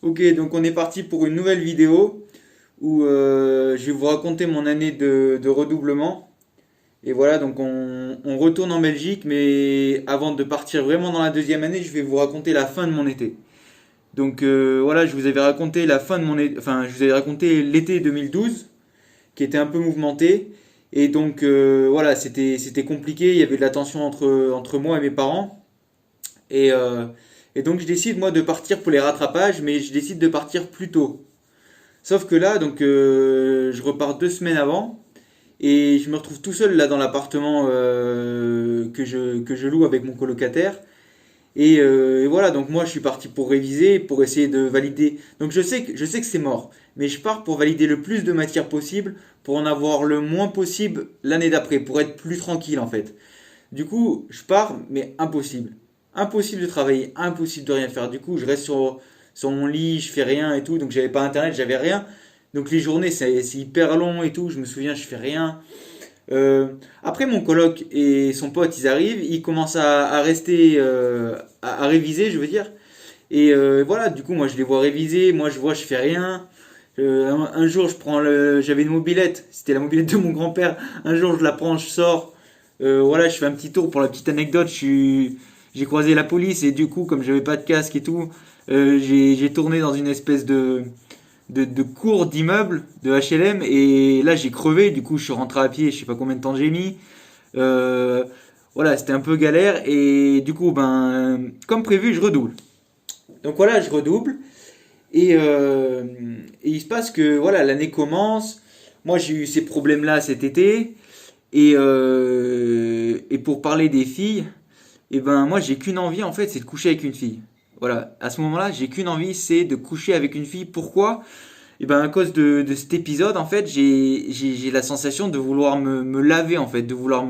Ok, donc on est parti pour une nouvelle vidéo où je vais vous raconter mon année de redoublement. Et voilà, donc on retourne en Belgique, mais avant de partir vraiment dans la deuxième année, je vais vous raconter la fin de mon été. Donc voilà, je vous avais raconté la fin de mon été, enfin je vous avais raconté l'été 2012, qui était un peu mouvementé. Et donc voilà, c'était compliqué, il y avait de la tension entre moi et mes parents. Et, euh, et donc je décide moi de partir pour les rattrapages, mais je décide de partir plus tôt. Sauf que là, donc, je repars 2 semaines avant et je me retrouve tout seul là dans l'appartement que je loue avec mon colocataire. Et voilà, donc moi je suis parti pour réviser, pour essayer de valider. Donc je sais que c'est mort, mais je pars pour valider le plus de matières possible, pour en avoir le moins possible l'année d'après, pour être plus tranquille en fait. Du coup, je pars, mais impossible. Impossible de travailler, impossible de rien faire. Du coup, je reste sur mon lit, je fais rien et tout. Donc, j'avais pas internet, j'avais rien. Donc, les journées, c'est hyper long et tout. Je me souviens, je fais rien. Après, mon coloc et son pote, ils arrivent, ils commencent à rester, à réviser, je veux dire. Et voilà, du coup, moi, je les vois réviser. Moi, je vois, je fais rien. Un jour, j'avais une mobilette. C'était la mobilette de mon grand-père. Un jour, je la prends, je sors. Voilà, je fais un petit tour pour la petite anecdote. J'ai croisé la police et du coup, comme j'avais pas de casque et tout, j'ai tourné dans une espèce de cour d'immeuble de HLM et là j'ai crevé. Du coup, je suis rentré à pied. Je sais pas combien de temps j'ai mis. Euh, voilà, c'était un peu galère et du coup, ben, comme prévu, je redouble. Donc voilà, je redouble et il se passe que voilà, l'année commence. Moi, j'ai eu ces problèmes-là cet été et pour parler des filles. Et ben moi j'ai qu'une envie en fait, c'est de coucher avec une fille. Voilà, à ce moment-là, j'ai qu'une envie, c'est de coucher avec une fille. Pourquoi? Et ben à cause de cet épisode, en fait, j'ai la sensation de vouloir me laver en fait, de vouloir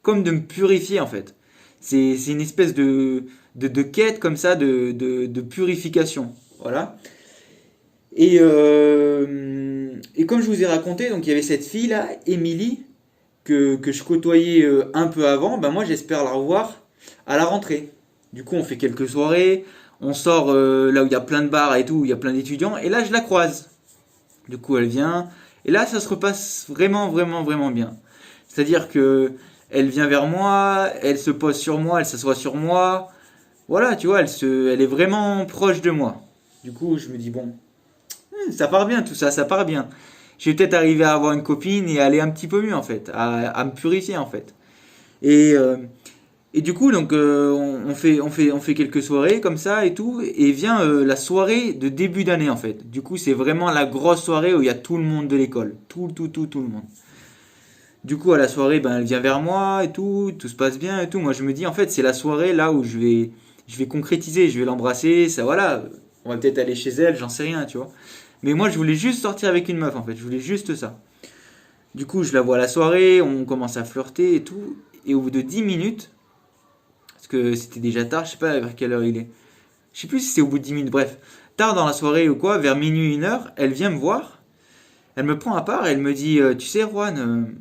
comme de me purifier en fait. C'est une espèce de quête comme ça de purification. Voilà. Et comme je vous ai raconté, donc il y avait cette fille là, Émilie, que je côtoyais un peu avant, ben moi j'espère la revoir à la rentrée. Du coup, on fait quelques soirées, on sort là où il y a plein de bars et tout, où il y a plein d'étudiants, et là je la croise. Du coup, elle vient, et là ça se repasse vraiment, vraiment, vraiment bien. C'est-à-dire que elle vient vers moi, elle se pose sur moi, elle s'assoit sur moi. Voilà, tu vois, elle est vraiment proche de moi. Du coup, je me dis bon, ça part bien tout ça, ça part bien. Je vais peut-être arriver à avoir une copine et aller un petit peu mieux en fait, à me purifier en fait. Et, euh, et du coup, donc, on fait quelques soirées comme ça et tout, et vient la soirée de début d'année en fait. Du coup, c'est vraiment la grosse soirée où il y a tout le monde de l'école, tout le monde. Du coup, à la soirée, ben, elle vient vers moi et tout se passe bien et tout. Moi, je me dis en fait, c'est la soirée là où je vais concrétiser, je vais l'embrasser, ça voilà. On va peut-être aller chez elle, j'en sais rien, tu vois. Mais moi, je voulais juste sortir avec une meuf en fait, je voulais juste ça. Du coup, je la vois à la soirée, on commence à flirter et tout. Et au bout de 10 minutes, parce que c'était déjà tard, je sais pas vers quelle heure il est. Je sais plus si c'est au bout de 10 minutes, bref. Tard dans la soirée ou quoi, vers minuit, 1 heure, elle vient me voir. Elle me prend à part, elle me dit tu sais, Juan,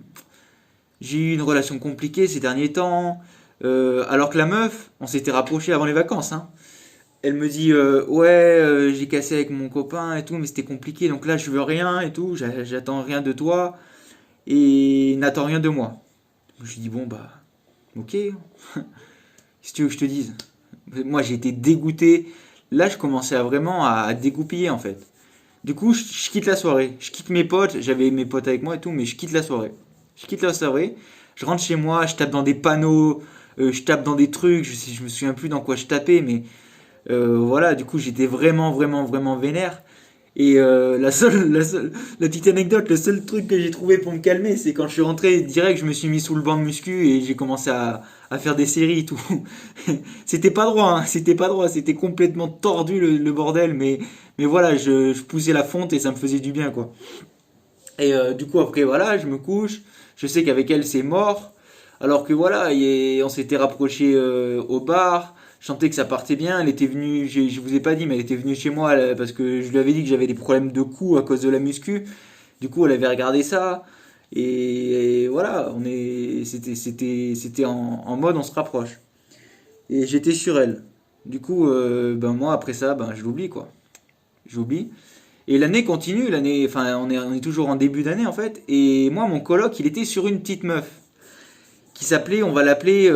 j'ai eu une relation compliquée ces derniers temps. Alors que la meuf, on s'était rapproché avant les vacances, hein. Elle me dit ouais, j'ai cassé avec mon copain et tout, mais c'était compliqué, donc là je veux rien et tout, j'attends rien de toi et n'attends rien de moi. Je lui dis bon bah ok, qu'est-ce que tu veux que je te dise? Moi j'ai été dégoûté. Là je commençais à vraiment à dégoupiller en fait. Du coup je quitte la soirée. Je quitte mes potes. J'avais mes potes avec moi et tout, mais je quitte la soirée. Je quitte la soirée. Je rentre chez moi. Je tape dans des panneaux. Je tape dans des trucs. Je me souviens plus dans quoi je tapais, mais voilà. Du coup j'étais vraiment vraiment vraiment vénère. Et la petite anecdote, le seul truc que j'ai trouvé pour me calmer, c'est quand je suis rentré direct, je me suis mis sous le banc de muscu et j'ai commencé à faire des séries et tout. C'était pas droit, hein, c'était pas droit, c'était complètement tordu le bordel, mais voilà, je poussais la fonte et ça me faisait du bien, quoi. Et du coup, après, voilà, je me couche, je sais qu'avec elle, c'est mort, alors que voilà, on s'était rapproché au bar, je sentais que ça partait bien, elle était venue, je vous ai pas dit, mais elle était venue chez moi parce que je lui avais dit que j'avais des problèmes de cou à cause de la muscu. Du coup, elle avait regardé ça. Et voilà, c'était en mode on se rapproche. Et j'étais sur elle. Du coup, ben moi après ça, ben je l'oublie quoi. j'oublie. Et l'année continue, enfin on est toujours en début d'année en fait. Et moi, mon coloc, il était sur une petite meuf qui s'appelait, on va l'appeler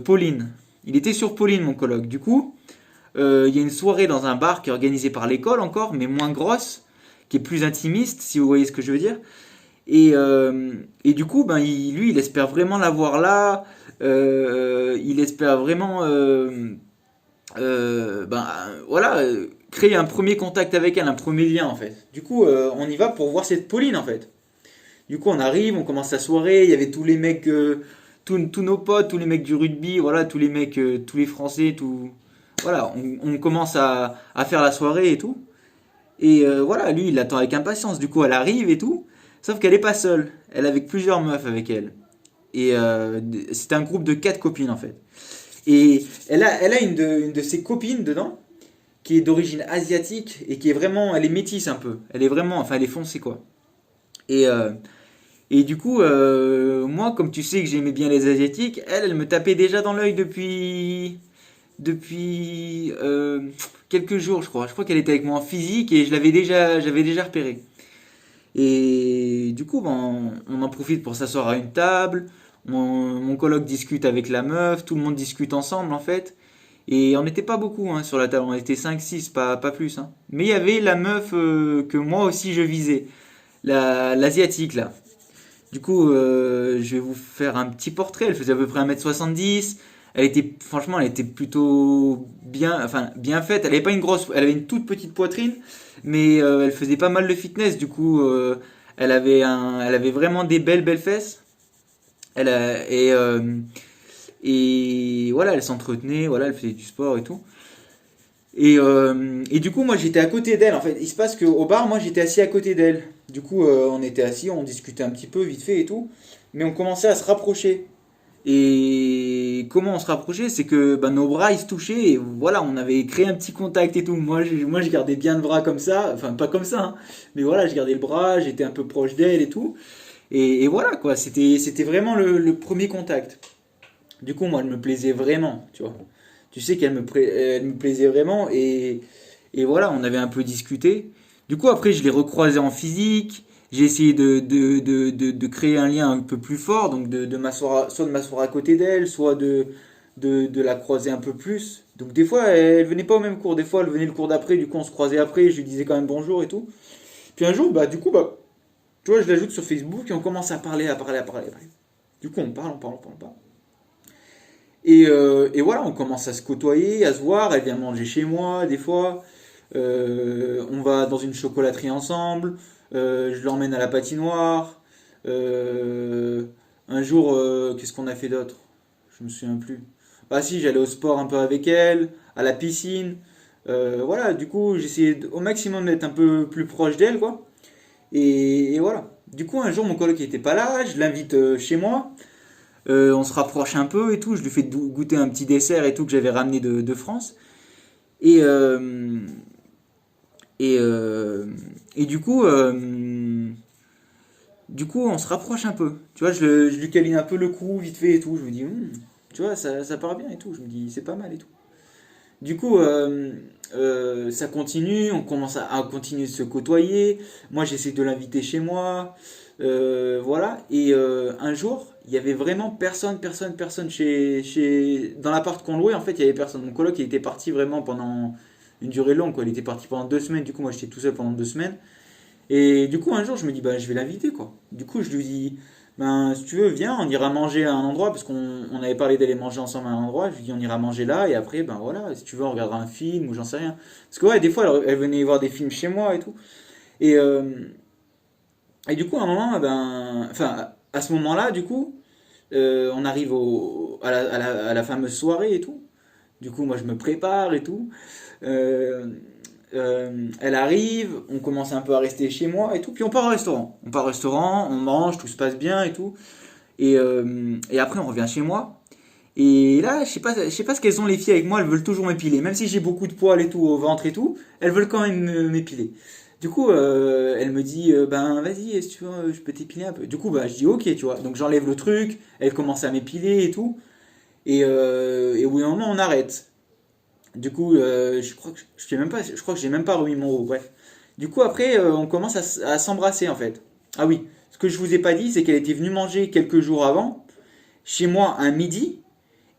Pauline. Il était sur Pauline, mon coloc. Du coup, il y a une soirée dans un bar qui est organisée par l'école encore, mais moins grosse, qui est plus intimiste, si vous voyez ce que je veux dire. Et du coup, ben, lui, il espère vraiment la voir là. Il espère vraiment, ben, voilà, créer un premier contact avec elle, un premier lien en fait. Du coup, on y va pour voir cette Pauline en fait. Du coup, on arrive, on commence la soirée. Il y avait tous les mecs, tous nos potes, tous les mecs du rugby, voilà, tous les mecs, tous les Français, tout. Voilà, on commence à faire la soirée et tout. Et voilà, lui, il l'attend avec impatience. Du coup, elle arrive et tout. Sauf qu'elle est pas seule. Elle est avec plusieurs meufs avec elle. Et c'est un groupe de 4 copines en fait. Et elle a une de ses copines dedans qui est d'origine asiatique et qui est vraiment, elle est métisse un peu. Elle est vraiment, enfin, elle est foncée quoi. Et, euh, et du coup, moi, comme tu sais que j'aimais bien les asiatiques, elle me tapait déjà dans l'œil depuis quelques jours, je crois. Je crois qu'elle était avec moi en physique et j'avais déjà repéré. Et du coup, ben, on en profite pour s'asseoir à une table. Mon coloc discute avec la meuf, tout le monde discute ensemble en fait. Et on n'était pas beaucoup hein, sur la table, on était 5 6 pas plus. Hein. Mais il y avait la meuf que moi aussi je visais, l'asiatique là. Du coup, je vais vous faire un petit portrait. Elle faisait à peu près 1m70. Franchement, elle était plutôt bien, enfin, bien faite. Elle avait une toute petite poitrine, mais elle faisait pas mal de fitness. Du coup, elle avait vraiment des belles fesses. Elle a- et, euh, et voilà, elle s'entretenait, voilà, elle faisait du sport et tout. Et du coup, moi j'étais à côté d'elle. En fait, il se passe qu'au bar, moi j'étais assis à côté d'elle. Du coup, on était assis, on discutait un petit peu vite fait et tout. Mais on commençait à se rapprocher. Et comment on se rapprochait, c'est que bah, nos bras ils se touchaient et voilà, on avait créé un petit contact et tout. Moi, je gardais bien le bras comme ça, enfin pas comme ça, hein. Mais voilà, je gardais le bras, j'étais un peu proche d'elle et tout. Et voilà quoi, c'était vraiment le premier contact. Du coup, moi, elle me plaisait vraiment, tu vois. Tu sais elle me plaisait vraiment et voilà, on avait un peu discuté. Du coup, après, je l'ai recroisée en physique. J'ai essayé de créer un lien un peu plus fort, donc soit de m'asseoir à côté d'elle, soit de la croiser un peu plus. Donc des fois, elle venait pas au même cours, des fois, elle venait le cours d'après, du coup, on se croisait après, je lui disais quand même bonjour et tout. Puis un jour, bah, du coup, bah, tu vois, je l'ajoute sur Facebook et on commence à parler, à parler, à parler, à parler. Du coup, on parle. Et voilà, on commence à se côtoyer, à se voir. Elle vient manger chez moi, des fois. On va dans une chocolaterie ensemble. Je l'emmène à la patinoire. Euh, un jour, qu'est-ce qu'on a fait d'autre? Je me souviens plus. Ah si, j'allais au sport un peu avec elle, à la piscine. Voilà, du coup, j'essayais au maximum d'être un peu plus proche d'elle, quoi. Et voilà. Du coup, un jour, mon coloc n'était pas là, je l'invite chez moi. On se rapproche un peu et tout. Je lui fais goûter un petit dessert et tout que j'avais ramené de France. Et, euh, et, euh, et du coup, on se rapproche un peu. Tu vois, je lui câline un peu le cou, vite fait et tout. Je me dis, tu vois, ça part bien et tout. Je me dis, c'est pas mal et tout. Du coup, ça continue, on commence à continuer de se côtoyer. Moi, j'essaie de l'inviter chez moi. Voilà. Et un jour, il y avait vraiment personne dans l'appart qu'on louait. En fait, il y avait personne. Mon coloc, il était parti vraiment pendant une durée longue, quoi. Il était parti pendant 2 semaines. Du coup, moi, j'étais tout seul pendant 2 semaines. Et du coup, un jour, je me dis, bah, je vais l'inviter, quoi. Du coup, je lui dis, ben, si tu veux, viens, on ira manger à un endroit, parce qu'on avait parlé d'aller manger ensemble à un endroit. Je lui dis, on ira manger là, et après, ben voilà, si tu veux, on regardera un film, ou j'en sais rien. Parce que, ouais, des fois, elle venait voir des films chez moi et tout. Et, du coup, à un moment, ben, enfin, à ce moment-là, du coup, on arrive à la fameuse soirée et tout. Du coup, moi, je me prépare et tout. Euh, Elle arrive, on commence un peu à rester chez moi et tout, puis on part au restaurant. On part au restaurant, on mange, tout se passe bien et tout. Et après, on revient chez moi. Et là, je sais pas ce qu'elles ont les filles avec moi, elles veulent toujours m'épiler. Même si j'ai beaucoup de poils et tout au ventre et tout, elles veulent quand même m'épiler. Du coup, elle me dit, ben vas-y, si tu veux, je peux t'épiler un peu. Du coup, bah, je dis ok, tu vois. Donc j'enlève le truc, elle commence à m'épiler et tout. Et au bout d'un moment, on arrête. Du coup, je sais même pas, je crois que j'ai même pas remis mon haut, bref. Du coup, après, on commence à s'embrasser en fait. Ah oui, ce que je vous ai pas dit, c'est qu'elle était venue manger quelques jours avant, chez moi, un midi,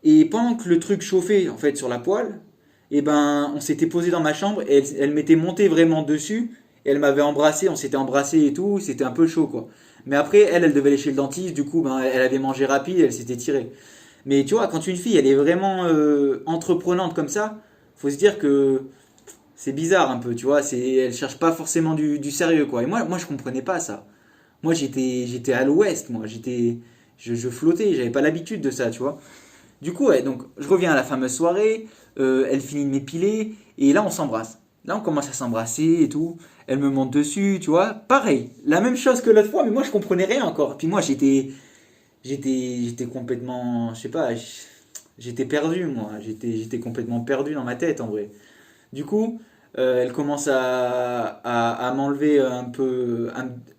et pendant que le truc chauffait en fait sur la poêle, et ben, on s'était posé dans ma chambre, et elle m'était montée vraiment dessus, et elle m'avait embrassé, on s'était embrassé et tout, c'était un peu chaud quoi. Mais après, elle devait aller chez le dentiste, du coup, ben, elle avait mangé rapide, elle s'était tirée. Mais tu vois, quand une fille, elle est vraiment entreprenante comme ça, faut se dire que c'est bizarre un peu, tu vois. Elle cherche pas forcément du sérieux, quoi. Et moi, je comprenais pas ça. Moi, j'étais à l'ouest, moi. Je flottais, j'avais pas l'habitude de ça, tu vois. Du coup, ouais, donc, je reviens à la fameuse soirée, elle finit de m'épiler, et là, on s'embrasse. Là, on commence à s'embrasser et tout. Elle me monte dessus, tu vois. Pareil, la même chose que l'autre fois, mais moi, je comprenais rien encore. Puis moi, j'étais complètement, je sais pas, j'étais perdu moi, j'étais complètement perdu dans ma tête en vrai. Du coup, elle commence à m'enlever un peu,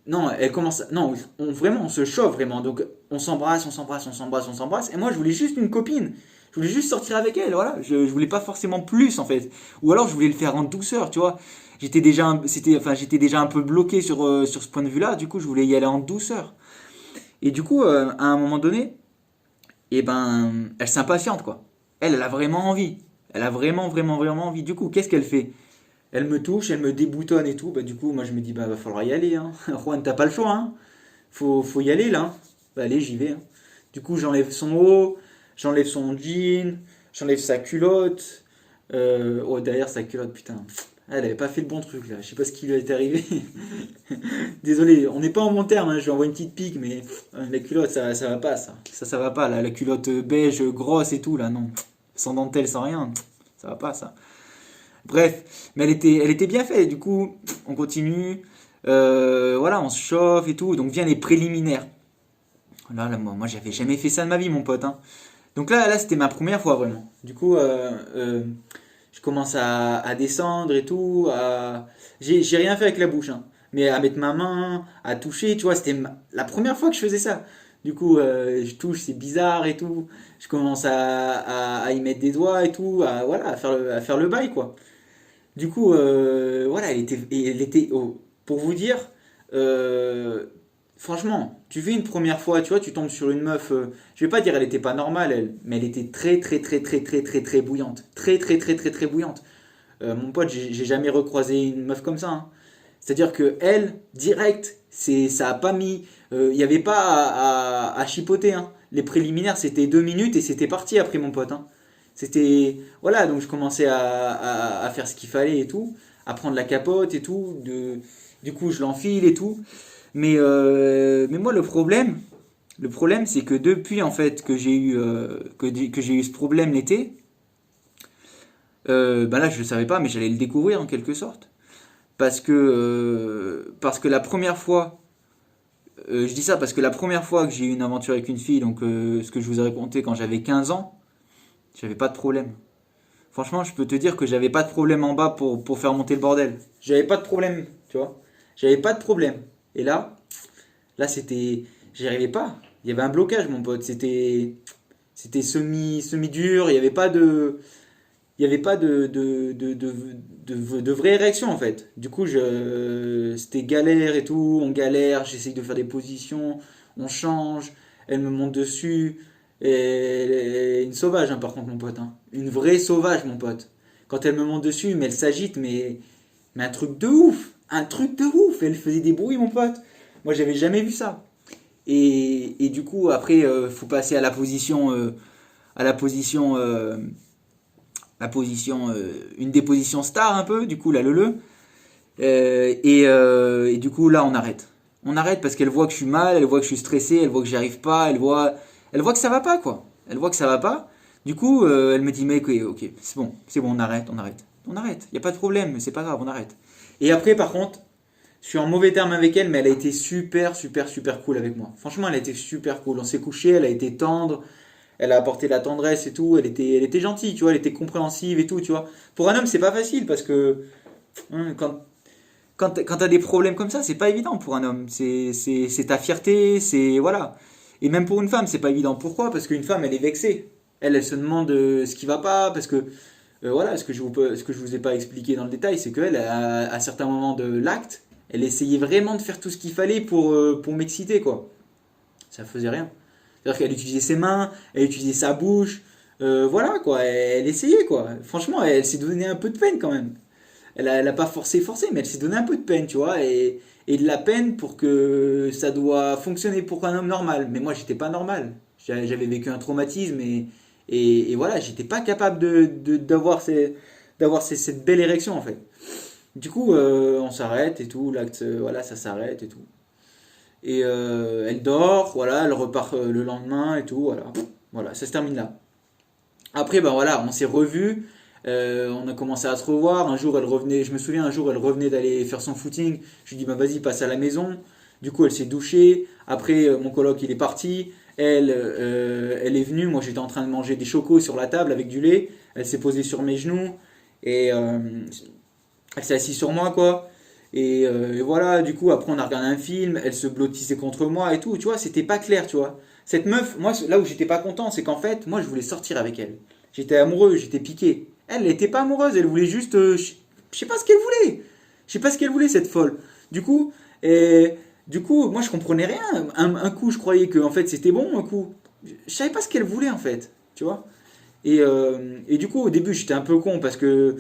non, elle commence, non, vraiment, on se chauffe vraiment, donc on s'embrasse, on s'embrasse, on s'embrasse, on s'embrasse, et moi je voulais juste une copine, je voulais juste sortir avec elle, voilà, je voulais pas forcément plus en fait, ou alors je voulais le faire en douceur, tu vois. J'étais déjà un peu bloqué sur ce point de vue-là, du coup je voulais y aller en douceur. Et du coup, à un moment donné, eh ben, elle s'impatiente, quoi. Elle a vraiment envie. Elle a vraiment, vraiment, vraiment envie. Du coup, qu'est-ce qu'elle fait? Elle me touche, elle me déboutonne et tout. Bah, du coup, moi, je me dis, bah, va falloir y aller, hein. Juan, t'as pas le choix, hein. Faut y aller, là, hein. Bah, allez, j'y vais, hein. Du coup, j'enlève son haut, j'enlève son jean, j'enlève sa culotte. Oh, derrière sa culotte, putain. Elle avait pas fait le bon truc, là. Je sais pas ce qui lui est arrivé. Désolé, on n'est pas en bon terme, hein, je lui envoie une petite pique, mais la culotte, ça va pas, ça. Ça va pas, là, la culotte beige, grosse et tout, là, non. Sans dentelle, sans rien, ça va pas, ça. Bref, mais elle était bien faite, du coup, on continue, voilà, on se chauffe et tout, donc vient les préliminaires. Là, moi j'avais jamais fait ça de ma vie, mon pote, hein. Donc là c'était ma première fois, vraiment. Du coup, je commence à descendre et tout. J'ai rien fait avec la bouche, hein. Mais à mettre ma main, à toucher, tu vois, c'était la première fois que je faisais ça. Du coup, je touche, c'est bizarre et tout. Je commence à y mettre des doigts et tout, voilà, à faire le bail, quoi. Du coup, voilà, oh, pour vous dire, euh, franchement, tu fais une première fois, tu vois, tu tombes sur une meuf, je vais pas dire elle était pas normale, elle, mais elle était très, très, très, très, très, très, très bouillante. Très, très, très, très, très bouillante. Mon pote, j'ai jamais recroisé une meuf comme ça, hein. C'est-à-dire que elle, direct, ça a pas mis, il n'y avait pas à chipoter, hein. Les préliminaires, c'était 2 minutes et c'était parti après, mon pote, hein. C'était, voilà, donc je commençais à faire ce qu'il fallait et tout, à prendre la capote et tout. Du coup, je l'enfile et tout. Mais moi, le problème, c'est que depuis en fait que j'ai eu ce problème l'été, ben là, je ne savais pas, mais j'allais le découvrir en quelque sorte. Parce que la première fois, je dis ça parce que la première fois que j'ai eu une aventure avec une fille, donc ce que je vous ai raconté quand j'avais 15 ans, j'avais pas de problème. Franchement, je peux te dire que j'avais pas de problème en bas pour faire monter le bordel. J'avais pas de problème, tu vois. J'avais pas de problème. Et là c'était. J'y arrivais pas. Il y avait un blocage, mon pote. C'était semi dur. Il y avait pas de. Il y avait pas de vraie réaction en fait. Du coup, c'était galère et tout. On galère. J'essaye de faire des positions. On change. Elle me monte dessus. Et elle est une sauvage, hein, par contre, mon pote, hein. Une vraie sauvage, mon pote. Quand elle me monte dessus, mais elle s'agite, mais un truc de ouf. Un truc de ouf. Elle faisait des bruits, mon pote. Moi, j'avais jamais vu ça. Et du coup, après, faut passer à la position, une des positions stars un peu, du coup, la leu. Et du coup, là, on arrête. On arrête parce qu'elle voit que je suis mal, elle voit que je suis stressé, elle voit que j'y arrive pas, elle voit que ça va pas, quoi. Elle voit que ça va pas. Du coup, elle me dit, mais ok, c'est bon, on arrête, on arrête. On arrête, y a pas de problème, c'est pas grave, on arrête. Et après, par contre, je suis en mauvais terme avec elle, mais elle a été super, super, super cool avec moi. Franchement, elle a été super cool. On s'est couché, elle a été tendre, elle a apporté de la tendresse et tout. Elle était gentille, tu vois, elle était compréhensive et tout, tu vois. Pour un homme, c'est pas facile parce que quand t'as des problèmes comme ça, c'est pas évident pour un homme. C'est ta fierté, c'est. Voilà. Et même pour une femme, c'est pas évident. Pourquoi? Parce qu'une femme, elle est vexée. Elle se demande ce qui va pas, parce que Voilà, ce que je vous ai pas expliqué dans le détail, c'est qu'elle, à certains moments de l'acte, elle essayait vraiment de faire tout ce qu'il fallait pour m'exciter, quoi. Ça faisait rien. C'est-à-dire qu'elle utilisait ses mains, elle utilisait sa bouche, voilà, quoi. Elle essayait, quoi. Franchement, elle s'est donné un peu de peine, quand même. Elle a pas forcé, mais elle s'est donné un peu de peine, tu vois, et de la peine pour que ça doit fonctionner pour un homme normal. Mais moi, j'étais pas normal. J'avais vécu un traumatisme et voilà, j'étais pas capable d'avoir cette belle érection, en fait. Du coup, on s'arrête et tout, l'acte, voilà, ça s'arrête et tout. Et elle dort, voilà, elle repart le lendemain et tout, voilà. Voilà, ça se termine là. Après, ben voilà, on s'est revus, on a commencé à se revoir. Un jour, elle revenait, je me souviens, un jour, elle revenait d'aller faire son footing. Je lui dis, bah vas-y, passe à la maison. Du coup, elle s'est douchée. Après, mon coloc, il est parti. Elle est venue. Moi, j'étais en train de manger des chocos sur la table avec du lait. Elle s'est posée sur mes genoux et elle s'est assise sur moi, quoi. Et voilà, du coup, après, on a regardé un film. Elle se blottissait contre moi et tout. Tu vois, c'était pas clair, tu vois. Cette meuf, moi, là où j'étais pas content, c'est qu'en fait, moi, je voulais sortir avec elle. J'étais amoureux, j'étais piqué. Elle n'était pas amoureuse, elle voulait juste. Je sais pas ce qu'elle voulait. Je sais pas ce qu'elle voulait, cette folle. Du coup, et, du coup moi, je comprenais rien. Un coup, je croyais que en fait, c'était bon, un coup. Je savais pas ce qu'elle voulait, en fait. Tu vois. Et du coup, au début, j'étais un peu con parce que.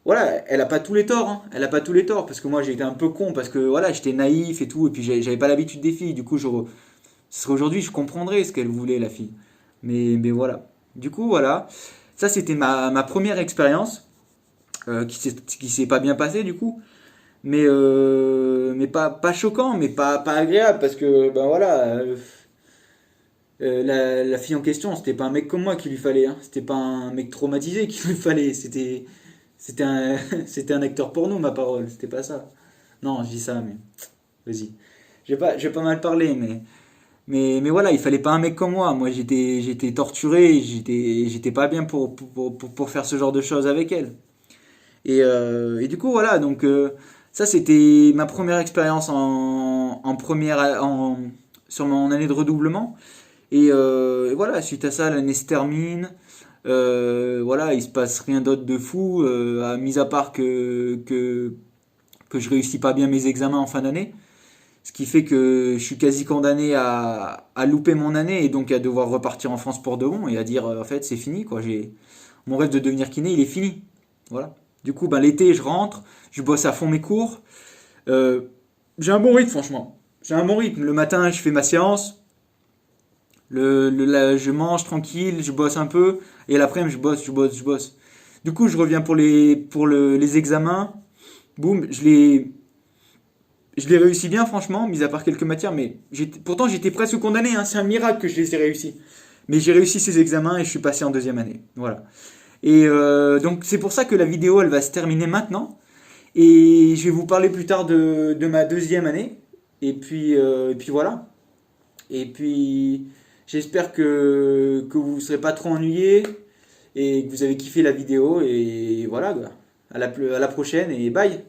Voilà, elle a pas tous les torts, hein. Elle a pas tous les torts parce que moi j'ai été un peu con parce que voilà, j'étais naïf et tout et puis j'avais pas l'habitude des filles. Du coup, ce serait aujourd'hui, je comprendrais ce qu'elle voulait la fille. Mais voilà. Du coup, voilà. Ça, c'était ma première expérience qui s'est pas bien passée du coup. Mais pas choquant, mais pas agréable parce que, ben voilà, la fille en question, c'était pas un mec comme moi qu'il lui fallait. Hein. C'était pas un mec traumatisé qu'il lui fallait. C'était un, c'était un acteur porno, ma parole. C'était pas ça. Non, je dis ça, mais vas-y. Je vais pas mal parler, mais voilà, il fallait pas un mec comme moi. Moi, j'étais torturé, j'étais pas bien pour faire ce genre de choses avec elle. Et du coup, voilà, donc ça, c'était ma première expérience sur mon année de redoublement. Et voilà, suite à ça, l'année se termine. Voilà, il se passe rien d'autre de fou, mis à part que je réussis pas bien mes examens en fin d'année. Ce qui fait que je suis quasi condamné à louper mon année et donc à devoir repartir en France pour de bon et à dire en fait c'est fini quoi. Mon rêve de devenir kiné il est fini. Voilà. Du coup ben, l'été je rentre, je bosse à fond mes cours. Euh, j'ai un bon rythme franchement. J'ai un bon rythme. Le matin je fais ma séance, je mange tranquille, je bosse un peu et l'après-midi je bosse. Du coup je reviens les examens. Boum, je l'ai réussi bien, franchement, mis à part quelques matières, mais pourtant j'étais presque condamné, hein, c'est un miracle que je les ai réussi. Mais j'ai réussi ces examens et je suis passé en deuxième année. Voilà. Et donc c'est pour ça que la vidéo, elle va se terminer maintenant. Et je vais vous parler plus tard de ma deuxième année. Et puis voilà. Et puis j'espère que vous ne serez pas trop ennuyés et que vous avez kiffé la vidéo. Et voilà, quoi. À la prochaine et bye.